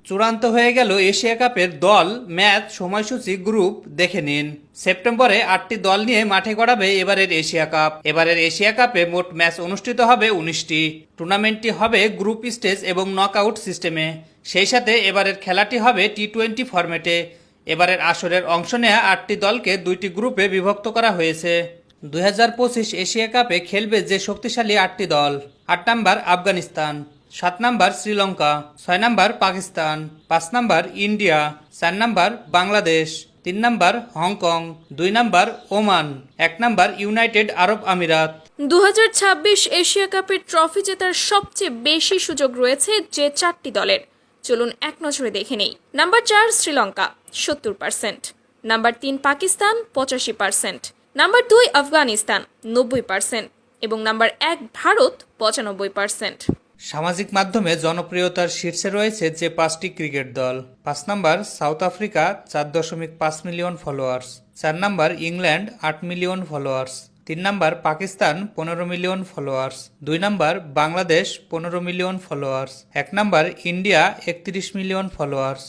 চূড়ান্ত হয়ে গেল এশিয়া কাপের দল, ম্যাচ, সময়সূচি, গ্রুপ দেখে নিন। সেপ্টেম্বরে 8টি দল নিয়ে মাঠে গড়াবে এবারের এশিয়া কাপ। এবারের এশিয়া কাপে মোট ম্যাচ অনুষ্ঠিত হবে 19টি। টুর্নামেন্টটি হবে গ্রুপ স্টেজ এবং নকআউট সিস্টেমে। সেই সাথে এবারের খেলাটি হবে টি-20 ফরম্যাটে। এবারের আসরের অংশ নেওয়া 8টি দলকে 2টি গ্রুপে বিভক্ত করা হয়েছে। 2025 এশিয়া কাপে খেলবে যে শক্তিশালী 8টি দল: 8 নম্বর আফগানিস্তান, 7 নম্বর শ্রীলঙ্কা, 6 নম্বর পাকিস্তান, 5 নম্বর ইন্ডিয়া, 4 নম্বর বাংলাদেশ, 3 নম্বর হংকং, 2 নম্বর ওমান, 1 নম্বর ইউনাইটেড আরব আমিরাত। 2026 এশিয়া কাপের ট্রফি জেতার সবচেয়ে বেশি সুযোগ রয়েছে যে 4টি দলের। চলুন এক নজরে দেখে নেই। Number 4 Sri Lanka 70%, number 3 Pakistan 85%, number 2 Afghanistan 90% এবং নাম্বার 1 ভারত 95%। সামাজিক মাধ্যমে জনপ্রিয়তার শীর্ষে রয়েছে যে 5টি ক্রিকেট দল: 5 নম্বর সাউথ আফ্রিকা 4.5 মিলিয়ন ফলোয়ার্স, 4 নম্বর ইংল্যান্ড 8 মিলিয়ন ফলোয়ার্স, 3 নম্বর পাকিস্তান 15 মিলিয়ন ফলোয়ার্স, 2 নম্বর বাংলাদেশ 15 মিলিয়ন ফলোয়ার্স, 1 নম্বর ইন্ডিয়া 31 মিলিয়ন ফলোয়ার্স।